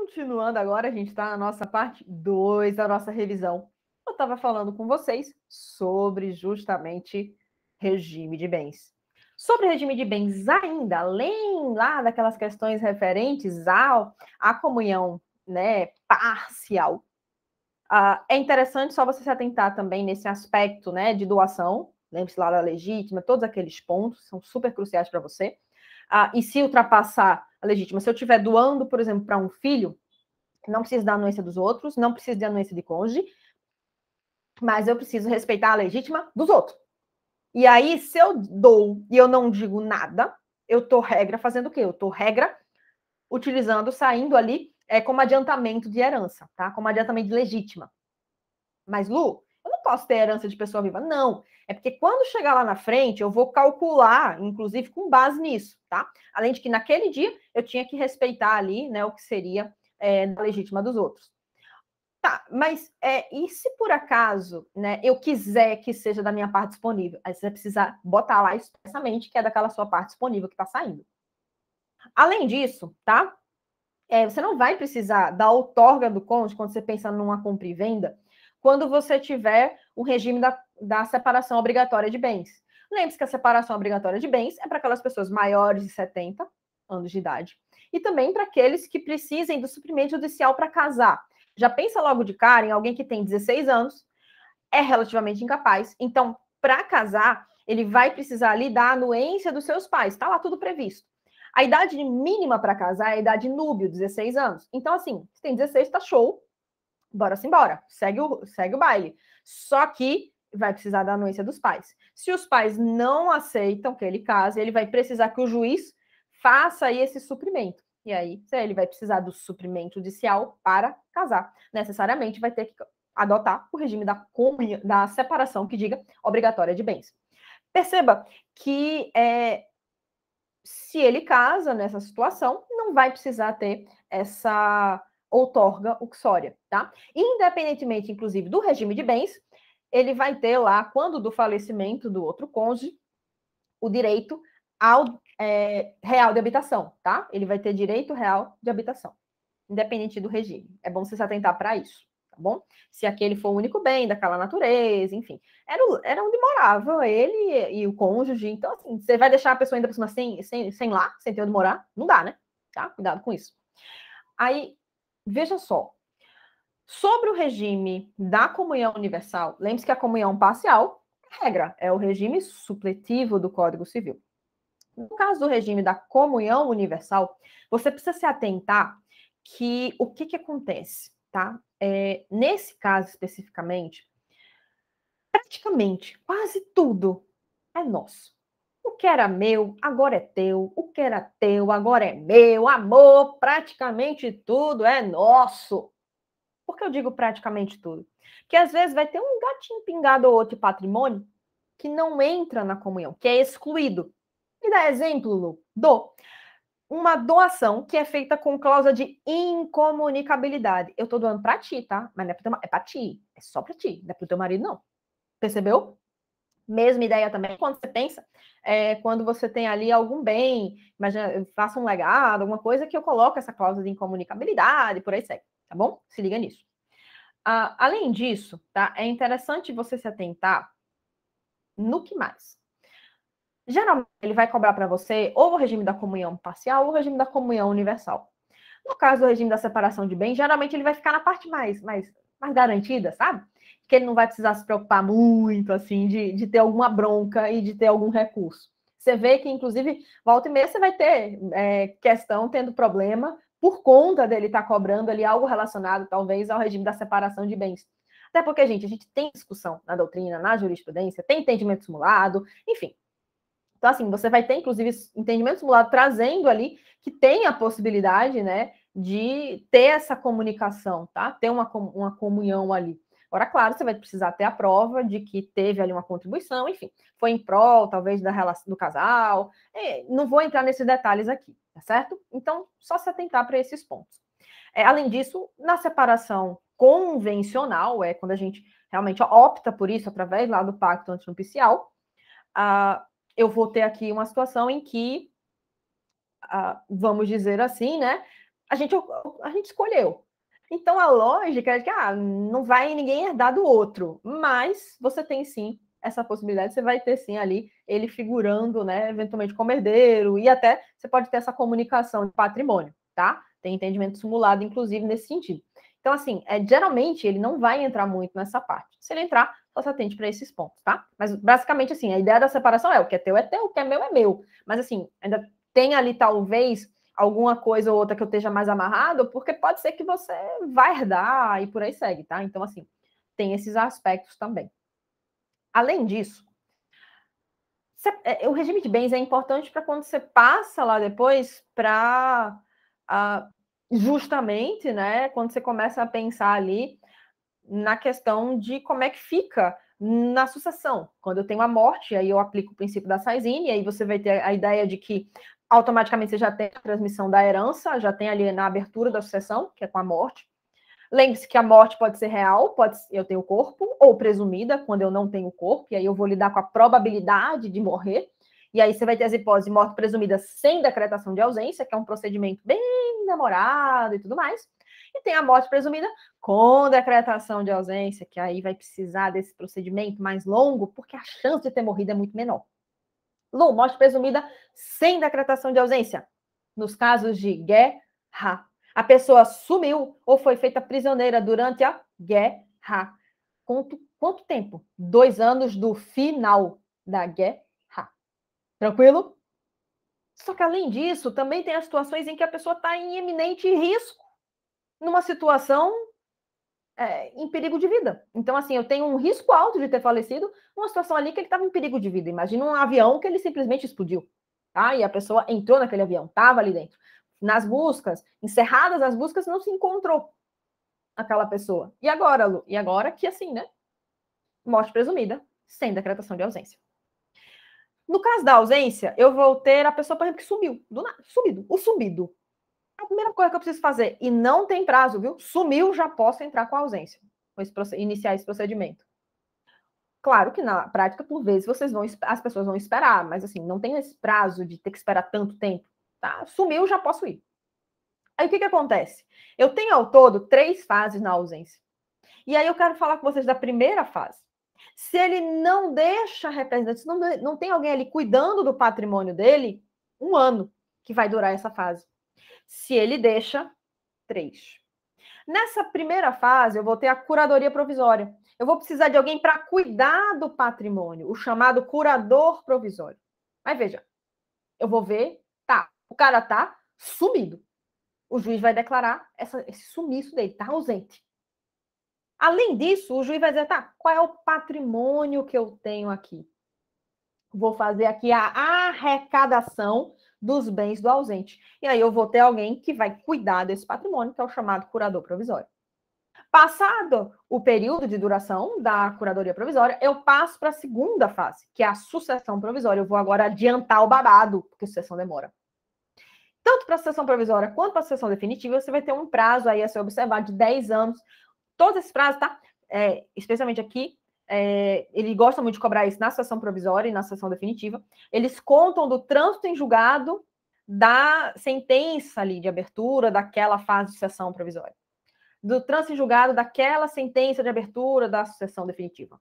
Continuando agora, a gente está na nossa parte 2 da nossa revisão. Eu estava falando com vocês sobre justamente regime de bens. Sobre regime de bens ainda, além lá daquelas questões referentes à comunhão, né, parcial, é interessante só você se atentar também nesse aspecto, né, de doação. Lembre-se lá da legítima, todos aqueles pontos são super cruciais para você. E se ultrapassar a legítima, se eu estiver doando, por exemplo, para um filho, não preciso da anuência dos outros, não preciso de anuência de cônjuge, mas eu preciso respeitar a legítima dos outros. E aí, se eu dou e eu não digo nada, eu tô regra fazendo o quê? Eu tô regra utilizando, saindo ali como adiantamento de herança, tá? Como adiantamento de legítima. Mas, Lu, eu não posso ter herança de pessoa viva. Não. É porque quando chegar lá na frente, eu vou calcular, inclusive com base nisso, tá? Além de que naquele dia eu tinha que respeitar ali, né, o que seria da legítima dos outros. Tá, mas e se por acaso, né, eu quiser que seja da minha parte disponível? Aí você vai precisar botar lá expressamente que é daquela sua parte disponível que está saindo. Além disso, tá? Você não vai precisar da outorga do cônjuge quando você pensa numa compra e venda, quando você tiver o regime da separação obrigatória de bens. Lembre-se que a separação obrigatória de bens é para aquelas pessoas maiores de 70 anos de idade e também para aqueles que precisem do suprimento judicial para casar. Já pensa logo de cara em alguém que tem 16 anos, é relativamente incapaz, então, para casar, ele vai precisar ali da anuência dos seus pais, está lá tudo previsto. A idade mínima para casar é a idade núbio, 16 anos. Então, assim, se tem 16, tá show, bora-se embora, segue o baile. Só que vai precisar da anuência dos pais. Se os pais não aceitam que ele case, ele vai precisar que o juiz faça aí esse suprimento. E aí, ele vai precisar do suprimento judicial para casar. Necessariamente vai ter que adotar o regime da separação que diga obrigatória de bens. Perceba que se ele casa nessa situação, não vai precisar ter essa outorga uxória, tá? Independentemente, inclusive, do regime de bens, ele vai ter lá, quando do falecimento do outro cônjuge, o direito ao real de habitação, tá? Ele vai ter direito real de habitação, independente do regime. É bom você se atentar para isso, tá bom? Se aquele for o único bem daquela natureza, enfim. Era onde morava ele e o cônjuge. Então, assim, você vai deixar a pessoa ainda por cima sem lá, sem ter onde morar? Não dá, né? Tá? Cuidado com isso. Aí, veja só. Sobre o regime da comunhão universal, lembre-se que a comunhão parcial, regra, é o regime supletivo do Código Civil. No caso do regime da comunhão universal, você precisa se atentar que o que acontece, tá? Nesse caso especificamente, praticamente quase tudo é nosso. O que era meu, agora é teu. O que era teu, agora é meu. Amor, praticamente tudo é nosso. Por que eu digo praticamente tudo? Porque às vezes vai ter um gatinho pingado ou outro de patrimônio que não entra na comunhão, que é excluído. Me dá exemplo, Lu? Uma doação que é feita com cláusula de incomunicabilidade. Eu tô doando para ti, tá? Mas não é para ti, é só para ti, não é pro teu marido, não. Percebeu? Mesma ideia também quando você pensa, quando você tem ali algum bem, imagina, eu faço um legado, alguma coisa que eu coloco essa cláusula de incomunicabilidade, por aí segue, tá bom? Se liga nisso. Além disso, tá? É interessante você se atentar no que mais. Geralmente, ele vai cobrar para você ou o regime da comunhão parcial ou o regime da comunhão universal. No caso do regime da separação de bens, geralmente ele vai ficar na parte mais garantida, sabe? Que ele não vai precisar se preocupar muito, assim, de ter alguma bronca e de ter algum recurso. Você vê que, inclusive, volta e meia você vai ter questão tendo problema por conta dele estar cobrando ali algo relacionado, talvez, ao regime da separação de bens. Até porque, gente, a gente tem discussão na doutrina, na jurisprudência, tem entendimento simulado, enfim. Então, assim, você vai ter, inclusive, entendimento simulado trazendo ali que tem a possibilidade, né, de ter essa comunicação, tá? Ter uma comunhão ali. Agora, claro, você vai precisar ter a prova de que teve ali uma contribuição, enfim, foi em prol, talvez, da relação do casal. Não vou entrar nesses detalhes aqui, tá certo? Então, só se atentar para esses pontos. Além disso, na separação convencional, quando a gente realmente opta por isso através lá do pacto antinupcial, eu vou ter aqui uma situação em que, vamos dizer assim, né, a gente escolheu. Então, a lógica é que não vai ninguém herdar do outro, mas você tem sim essa possibilidade, você vai ter sim ali ele figurando, né, eventualmente como herdeiro, e até você pode ter essa comunicação de patrimônio, tá? Tem entendimento simulado, inclusive, nesse sentido. Então, assim, geralmente ele não vai entrar muito nessa parte. Se ele entrar, só se atente para esses pontos, tá? Mas, basicamente, assim, a ideia da separação é o que é teu, o que é meu é meu. Mas, assim, ainda tem ali, talvez, alguma coisa ou outra que eu esteja mais amarrado, porque pode ser que você vai herdar e por aí segue, tá? Então, assim, tem esses aspectos também. Além disso, o regime de bens é importante para quando você passa lá depois para justamente, né, quando você começa a pensar ali na questão de como é que fica na sucessão. Quando eu tenho a morte, aí eu aplico o princípio da Saizine, e aí você vai ter a ideia de que automaticamente você já tem a transmissão da herança, já tem ali na abertura da sucessão, que é com a morte. Lembre-se que a morte pode ser real, eu tenho o corpo, ou presumida, quando eu não tenho o corpo, e aí eu vou lidar com a probabilidade de morrer. E aí você vai ter as hipóteses de morte presumida sem decretação de ausência, que é um procedimento bem demorado e tudo mais. E tem a morte presumida com decretação de ausência, que aí vai precisar desse procedimento mais longo, porque a chance de ter morrido é muito menor. Lu, morte presumida sem decretação de ausência. Nos casos de guerra, a pessoa sumiu ou foi feita prisioneira durante a guerra. Quanto tempo? 2 anos do final da guerra. Tranquilo? Só que, além disso, também tem as situações em que a pessoa está em iminente risco, numa situação em perigo de vida. Então, assim, eu tenho um risco alto de ter falecido numa situação ali que ele estava em perigo de vida. Imagina um avião que ele simplesmente explodiu, tá? E a pessoa entrou naquele avião, estava ali dentro. Nas buscas, encerradas as buscas, não se encontrou aquela pessoa. E agora, Lu? E agora que, assim, né? Morte presumida, sem decretação de ausência. No caso da ausência, eu vou ter a pessoa, por exemplo, que sumiu. Do nada, sumido. O sumido. A primeira coisa que eu preciso fazer, e não tem prazo, viu? Sumiu, já posso entrar com a ausência, iniciar esse procedimento. Claro que na prática, por vezes, as pessoas vão esperar, mas assim, não tem esse prazo de ter que esperar tanto tempo, tá? Sumiu, já posso ir. Aí o que acontece? Eu tenho ao todo 3 fases na ausência. E aí eu quero falar com vocês da primeira fase. Se ele não deixa representante, se não tem alguém ali cuidando do patrimônio dele, 1 ano que vai durar essa fase. Se ele deixa, 3. Nessa primeira fase, eu vou ter a curadoria provisória. Eu vou precisar de alguém para cuidar do patrimônio, o chamado curador provisório. Mas veja, eu vou ver, tá, o cara tá sumido. O juiz vai declarar esse sumiço dele, tá ausente. Além disso, o juiz vai dizer, tá, qual é o patrimônio que eu tenho aqui? Vou fazer aqui a arrecadação dos bens do ausente. E aí eu vou ter alguém que vai cuidar desse patrimônio, que é o chamado curador provisório. Passado o período de duração da curadoria provisória, eu passo para a segunda fase, que é a sucessão provisória. Eu vou agora adiantar o babado, porque a sucessão demora. Tanto para a sucessão provisória quanto para a sucessão definitiva, você vai ter um prazo aí a ser observado de 10 anos. Todos esses prazos, tá? Especialmente aqui, ele gosta muito de cobrar isso na sucessão provisória e na sucessão definitiva. Eles contam do trânsito em julgado da sentença ali de abertura daquela fase de sucessão provisória. Do trânsito em julgado daquela sentença de abertura da sucessão definitiva.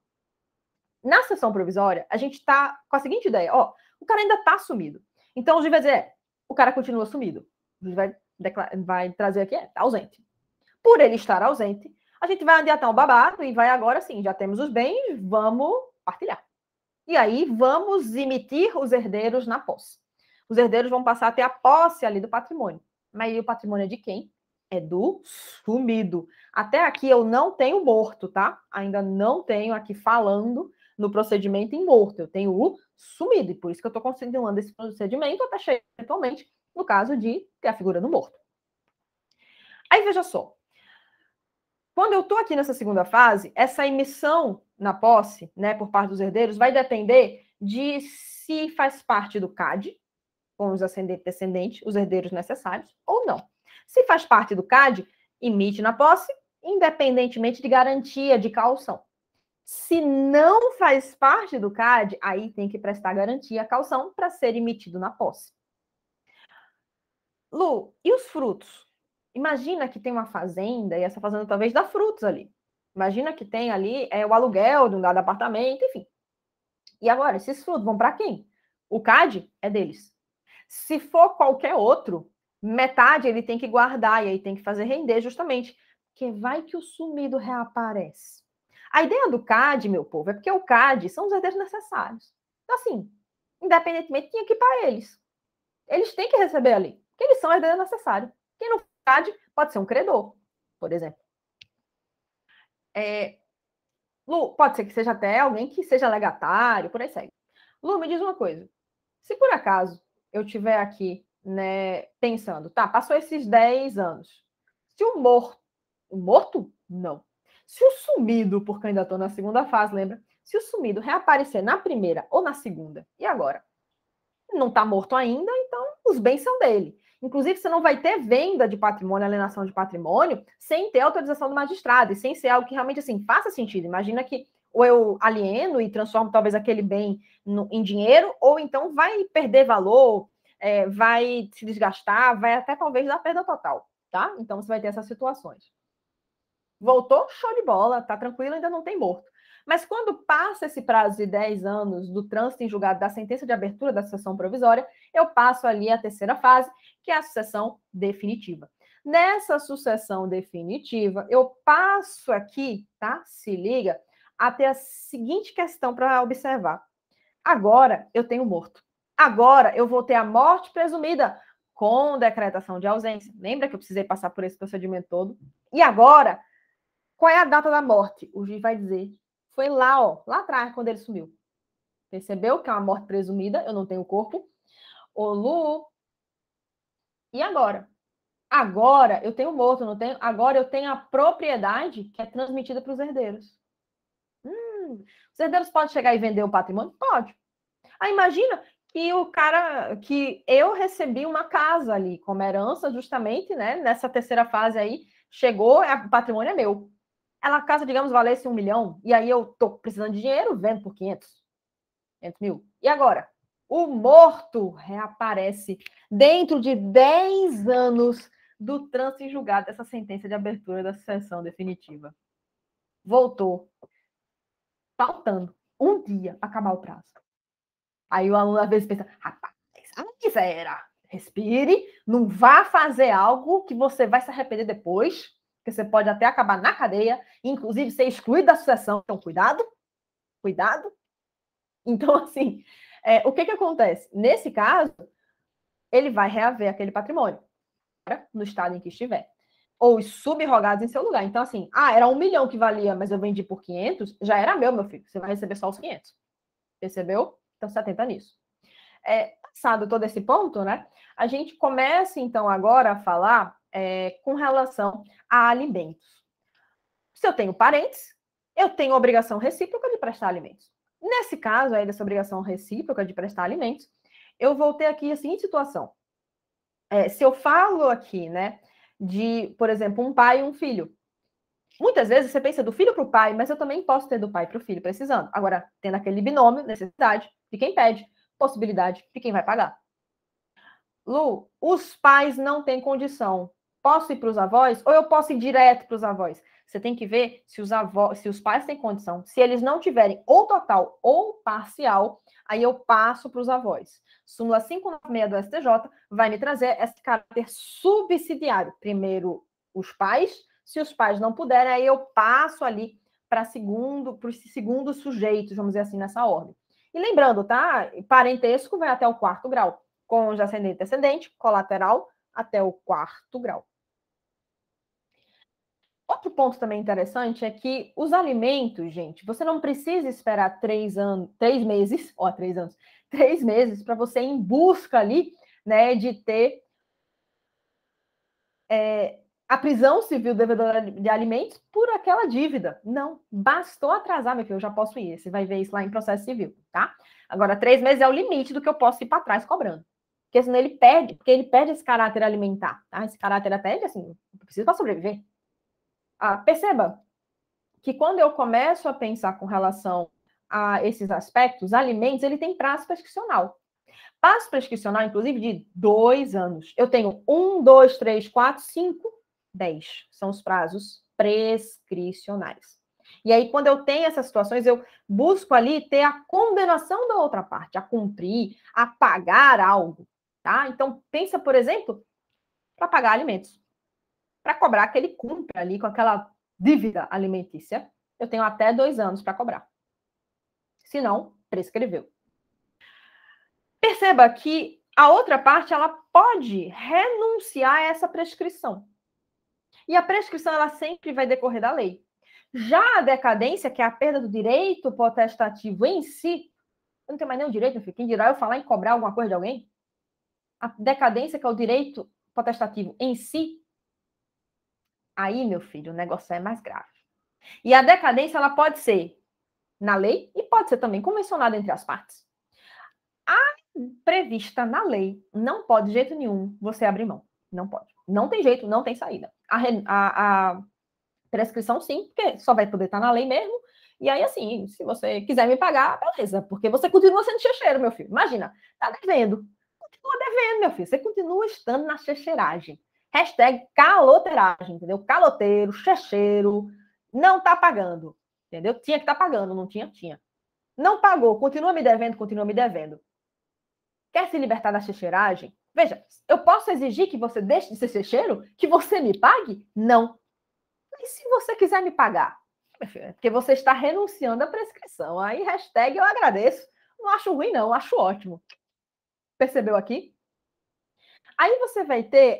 Na sucessão provisória, a gente está com a seguinte ideia, o cara ainda está sumido. Então, o juiz vai dizer, o cara continua sumido. O juiz vai trazer aqui, está ausente. Por ele estar ausente, a gente vai adiantar um babado e vai agora sim, já temos os bens, vamos partilhar. E aí, vamos emitir os herdeiros na posse. Os herdeiros vão passar a ter a posse ali do patrimônio. Mas o patrimônio é de quem? É do sumido. Até aqui eu não tenho morto, tá? Ainda não tenho aqui falando no procedimento em morto. Eu tenho o sumido. E por isso que eu estou continuando esse procedimento até chegar eventualmente no caso de ter a figura do morto. Aí veja só. Quando eu estou aqui nessa segunda fase, essa emissão na posse, né, por parte dos herdeiros, vai depender de se faz parte do CAD, com os ascendentes e descendentes, os herdeiros necessários, ou não. Se faz parte do CAD, emite na posse, independentemente de garantia de caução. Se não faz parte do CAD, aí tem que prestar garantia, caução, para ser emitido na posse. Lu, e os frutos? Imagina que tem uma fazenda, e essa fazenda talvez dá frutos ali. Imagina que tem ali o aluguel de um dado apartamento, enfim. E agora, esses frutos vão para quem? O CAD é deles. Se for qualquer outro, metade ele tem que guardar e aí tem que fazer render justamente, porque vai que o sumido reaparece. A ideia do CAD, meu povo, é porque o CAD são os herdeiros necessários. Então, assim, independentemente, tinha que ir para eles. Eles têm que receber ali, porque eles são herdeiros necessários. Quem não CAD pode ser um credor, por exemplo. Lu, pode ser que seja até alguém que seja legatário, por aí segue. Lu, me diz uma coisa. Se por acaso eu estiver aqui, né, pensando, tá, passou esses 10 anos. Se o morto? Não. Se o sumido, porque eu ainda estou na segunda fase, lembra? Se o sumido reaparecer na primeira ou na segunda, e agora? Não está morto ainda, então os bens são dele. Inclusive, você não vai ter venda de patrimônio, alienação de patrimônio, sem ter autorização do magistrado, e sem ser algo que realmente assim faça sentido. Imagina que ou eu alieno e transformo talvez aquele bem em dinheiro, ou então vai perder valor, vai se desgastar, vai até talvez dar perda total, tá? Então você vai ter essas situações. Voltou? Show de bola, tá tranquilo, ainda não tem morto. Mas quando passa esse prazo de 10 anos do trânsito em julgado da sentença de abertura da sucessão provisória, eu passo ali a terceira fase, que é a sucessão definitiva. Nessa sucessão definitiva, eu passo aqui, tá? Se liga, a ter a seguinte questão para observar. Agora eu tenho morto. Agora eu vou ter a morte presumida com decretação de ausência. Lembra que eu precisei passar por esse procedimento todo? E agora, qual é a data da morte? O juiz vai dizer. Foi lá, ó, lá atrás, quando ele sumiu. Percebeu que é uma morte presumida, eu não tenho corpo. Ô, Lu, e agora? Agora eu tenho morto, não tenho? Agora eu tenho a propriedade que é transmitida para os herdeiros. Os herdeiros podem chegar e vender o patrimônio? Pode. Aí imagina que o cara, que eu recebi uma casa ali como herança, justamente, né? Nessa terceira fase aí, chegou, o patrimônio é meu. Ela, a casa, digamos, valesse 1 milhão, e aí eu tô precisando de dinheiro, vendo por 500 mil. E agora? O morto reaparece dentro de 10 anos do trânsito em julgado dessa sentença de abertura da sucessão definitiva. Voltou. Faltando um dia para acabar o prazo. Aí o aluno às vezes pensa, rapaz, antes era, respire, não vá fazer algo que você vai se arrepender depois, que você pode até acabar na cadeia, inclusive ser excluído da sucessão. Então, cuidado, cuidado. Então, assim, o que acontece? Nesse caso, ele vai reaver aquele patrimônio no estado em que estiver. Ou os subrogados em seu lugar. Então, assim, era 1 milhão que valia, mas eu vendi por 500, já era meu filho. Você vai receber só os 500. Percebeu? Então, você atenta nisso. Passado todo esse ponto, né? A gente começa, então, agora a falar com relação a alimentos. Se eu tenho parentes, eu tenho obrigação recíproca de prestar alimentos. Nesse caso aí dessa obrigação recíproca de prestar alimentos, eu vou ter aqui a seguinte situação. Se eu falo aqui, né, de, por exemplo, um pai e um filho, muitas vezes você pensa do filho para o pai, mas eu também posso ter do pai para o filho precisando. Agora, tendo aquele binômio, necessidade de quem pede, possibilidade de quem vai pagar. Lu, os pais não têm condição. Posso ir para os avós ou eu posso ir direto para os avós? Você tem que ver se os pais têm condição. Se eles não tiverem ou total ou parcial, aí eu passo para os avós. Súmula 596 do STJ vai me trazer esse caráter subsidiário. Primeiro, os pais. Se os pais não puderem, aí eu passo ali para os segundos sujeitos, vamos dizer assim, nessa ordem. E lembrando, tá? Parentesco vai até o 4º grau. Cônjuge ascendente descendente, colateral, até o 4º grau. Outro ponto também interessante é que os alimentos, gente, você não precisa esperar 3 meses para você ir em busca ali, né, de ter a prisão civil devedora de alimentos por aquela dívida. Não, bastou atrasar, meu filho, eu já posso ir. Você vai ver isso lá em processo civil, tá? Agora, 3 meses é o limite do que eu posso ir para trás cobrando. Porque senão ele perde, esse caráter alimentar, tá? Esse caráter até, assim, precisa para sobreviver. Perceba que quando eu começo a pensar com relação a esses aspectos, alimentos, ele tem prazo prescricional. Prazo prescricional, inclusive, de 2 anos. Eu tenho 1, 2, 3, 4, 5 10 são os prazos prescricionais. E aí, quando eu tenho essas situações, eu busco ali ter a condenação da outra parte, a cumprir, a pagar algo, tá? Então, pensa, por exemplo, para pagar alimentos. Para cobrar que ele cumpra ali com aquela dívida alimentícia, eu tenho até 2 anos para cobrar. Se não, prescreveu. Perceba que a outra parte, ela pode renunciar a essa prescrição. E a prescrição, ela sempre vai decorrer da lei. Já a decadência, que é a perda do direito potestativo em si, eu não tenho mais nenhum direito, meu filho. Quem dirá eu falar em cobrar alguma coisa de alguém? A decadência, que é o direito potestativo em si, aí, meu filho, o negócio é mais grave. E a decadência, ela pode ser na lei e pode ser também convencionada entre as partes. A prevista na lei não pode, de jeito nenhum, você abrir mão. Não pode. Não tem jeito, não tem saída. A prescrição, sim, porque só vai poder estar na lei mesmo. E aí, assim, se você quiser me pagar, beleza, porque você continua sendo checheiro, meu filho. Imagina, tá devendo. Continua devendo, meu filho. Você continua estando na checheiragem. Hashtag caloteiragem, entendeu? Caloteiro, checheiro, não tá pagando, entendeu? Tinha que estar pagando, não tinha? Tinha. Não pagou, continua me devendo, continua me devendo. Quer se libertar da checheiragem? Veja, eu posso exigir que você deixe de ser checheiro? Que você me pague? Não. E se você quiser me pagar? É porque você está renunciando à prescrição. Aí, hashtag eu agradeço. Não acho ruim, não, acho ótimo. Percebeu aqui? Aí você vai ter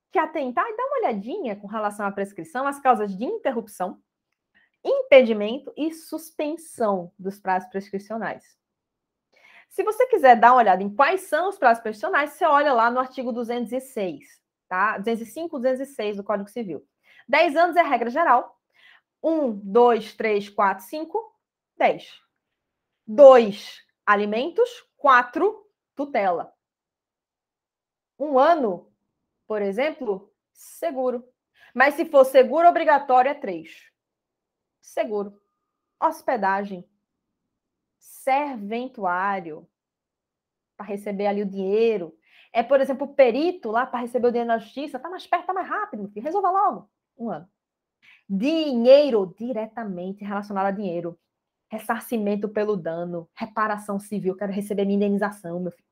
que atentar e dar uma olhadinha com relação à prescrição, as causas de interrupção, impedimento e suspensão dos prazos prescricionais. Se você quiser dar uma olhada em quais são os prazos prescricionais, você olha lá no artigo 206, tá? 205, 206 do Código Civil. 10 anos é regra geral. 1, 2, 3, 4, 5, 10. 2, alimentos. 4, tutela. 1 ano, por exemplo, seguro. Mas se for seguro obrigatório, é 3. Seguro. Hospedagem. Serventuário. Para receber ali o dinheiro. É, por exemplo, o perito lá para receber o dinheiro na justiça. Tá mais perto, tá mais rápido, filho. Resolva logo. 1 ano. Dinheiro diretamente relacionado a dinheiro. Ressarcimento pelo dano, reparação civil. Quero receber minha indenização, meu filho.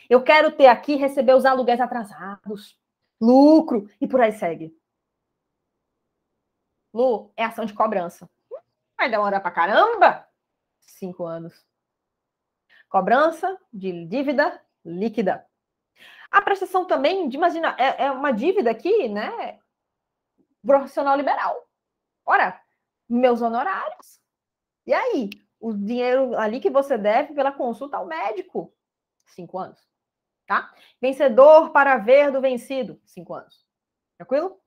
Eu quero ter aqui, receber os aluguéis atrasados, lucro, e por aí segue. Lu, é ação de cobrança. Vai demorar pra caramba? 5 anos. Cobrança de dívida líquida. A prestação também, imagina, é uma dívida aqui, né? Profissional liberal. Ora, meus honorários. E aí? O dinheiro ali que você deve pela consulta ao médico. 5 anos. Tá? Vencedor para ver do vencido. 5 anos. Tranquilo?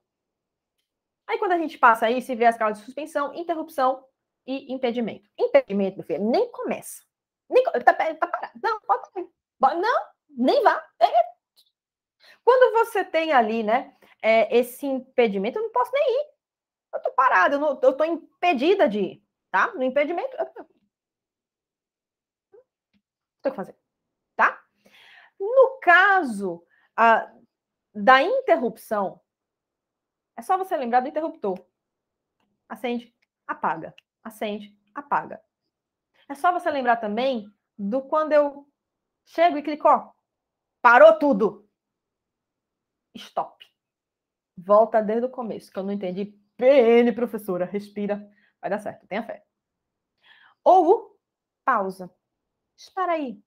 Aí, quando a gente passa aí, se vê as causas de suspensão, interrupção e impedimento. Impedimento, meu filho, nem começa. Nem, tá parado. Não, pode. Não, nem vá. Quando você tem ali, né, esse impedimento, eu não posso nem ir. Eu tô parada, eu tô impedida de ir, tá? No impedimento, eu tenho que fazer, tá? No caso da interrupção, é só você lembrar do interruptor. Acende, apaga. Acende, apaga. É só você lembrar também do quando eu chego e clico, ó, parou tudo. Stop. Volta desde o começo, que eu não entendi. PN, professora, respira. Vai dar certo, tenha fé. Ou pausa. Espera aí.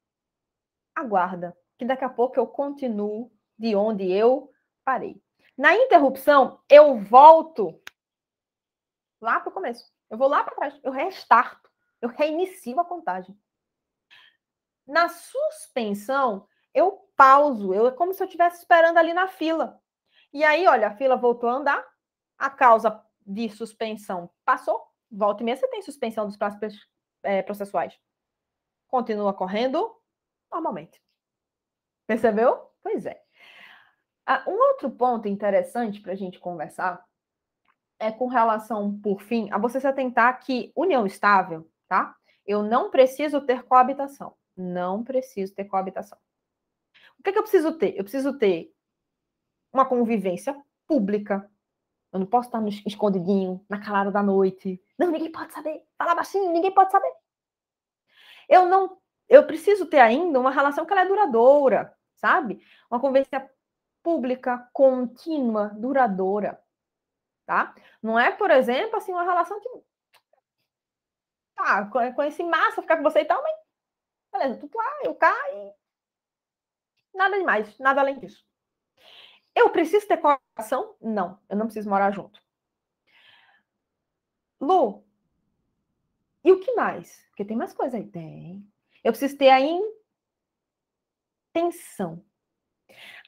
Aguarda, que daqui a pouco eu continuo de onde eu parei. Na interrupção, eu volto lá para o começo. Eu vou lá para trás. Eu restarto. Eu reinicio a contagem. Na suspensão, eu pauso. É como se eu estivesse esperando ali na fila. E aí, olha, a fila voltou a andar. A causa de suspensão passou. Volta e meia, você tem suspensão dos prazos processuais. Continua correndo normalmente. Percebeu? Pois é. Um outro ponto interessante para a gente conversar é com relação, por fim, a você se atentar que união estável, tá? Eu não preciso ter coabitação. Não preciso ter coabitação. O que eu preciso ter? Eu preciso ter uma convivência pública. Eu não posso estar no escondidinho, na calada da noite. Não, ninguém pode saber. Falar baixinho, ninguém pode saber. Eu preciso ter ainda uma relação que ela é duradoura, sabe? Uma convivência pública, contínua, duradoura, tá? Não é, por exemplo, assim, uma relação que tá, conheci massa, ficar com você e tal, mas beleza, tu lá, eu cá e nada demais, nada além disso. Eu preciso ter coração? Não, eu não preciso morar junto. Lu, e o que mais? Porque tem mais coisa aí. Tem. Eu preciso ter a intenção,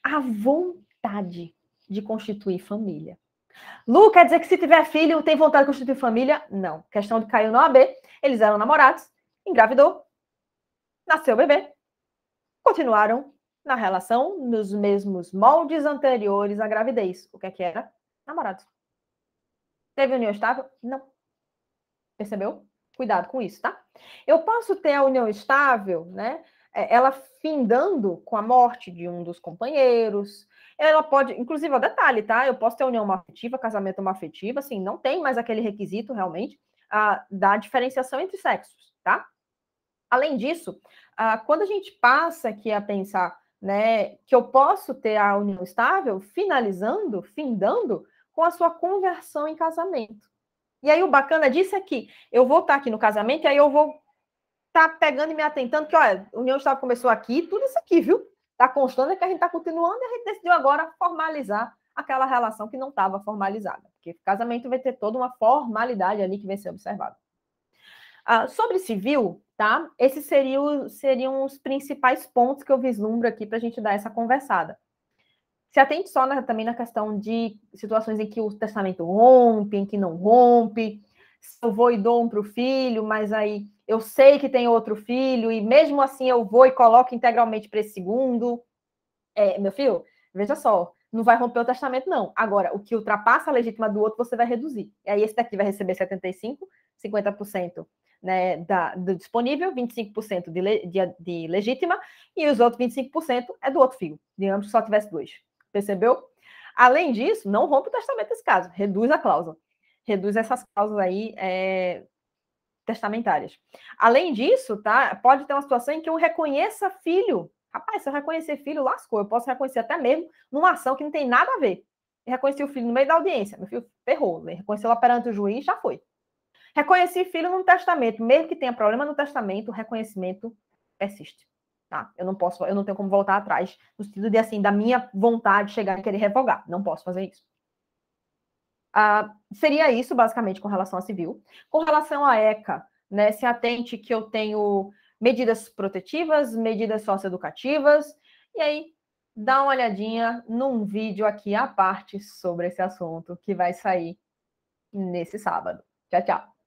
a vontade de constituir família. Lu, quer dizer que se tiver filho, tem vontade de constituir família? Não. Questão de caiu na OAB, eles eram namorados, engravidou, nasceu o bebê, continuaram na relação nos mesmos moldes anteriores à gravidez. O que é que era? Namorados. Teve união estável? Não. Percebeu? Cuidado com isso, tá? Eu posso ter a união estável, né? Ela findando com a morte de um dos companheiros. Ela pode, inclusive, o detalhe, tá? Eu posso ter união homoafetiva, casamento homoafetivo, assim, não tem mais aquele requisito realmente da diferenciação entre sexos, tá? Além disso, quando a gente passa aqui a pensar, né, que eu posso ter a união estável, finalizando, findando com a sua conversão em casamento. E aí o bacana disso é que eu vou estar aqui no casamento e aí eu vou estar pegando e me atentando que, olha, a união estável começou aqui, tudo isso aqui, viu? Está constando, é que a gente está continuando e a gente decidiu agora formalizar aquela relação que não estava formalizada. Porque casamento vai ter toda uma formalidade ali que vai ser observada. Sobre civil, tá? Esses seriam os principais pontos que eu vislumbro aqui para a gente dar essa conversada. Se atente só também na questão de situações em que o testamento rompe, em que não rompe, se eu vou e dou um para o filho, mas aí eu sei que tem outro filho, e mesmo assim eu vou e coloco integralmente para esse segundo. Meu filho, veja só, não vai romper o testamento, não. Agora, o que ultrapassa a legítima do outro, você vai reduzir. E aí esse daqui vai receber 75%, 50%, né, do disponível, 25% de legítima, e os outros 25% é do outro filho, digamos que só tivesse 2. Percebeu? Além disso, não rompe o testamento nesse caso, reduz a cláusula. Reduz essas cláusulas aí testamentárias. Além disso, tá, pode ter uma situação em que eu reconheça filho. Rapaz, se eu reconhecer filho, lascou. Eu posso reconhecer até mesmo numa ação que não tem nada a ver. Eu reconheci o filho no meio da audiência. Meu filho ferrou. Reconheceu lá perante o juiz, já foi. Reconheci filho no testamento. Mesmo que tenha problema no testamento, o reconhecimento persiste. Tá? Eu não tenho como voltar atrás, no sentido de, assim, da minha vontade de chegar e querer revogar. Não posso fazer isso. Seria isso, basicamente, com relação a civil. Com relação à ECA, né, se atente que eu tenho medidas protetivas, medidas socioeducativas, e aí dá uma olhadinha num vídeo aqui à parte sobre esse assunto, que vai sair nesse sábado. Tchau, tchau.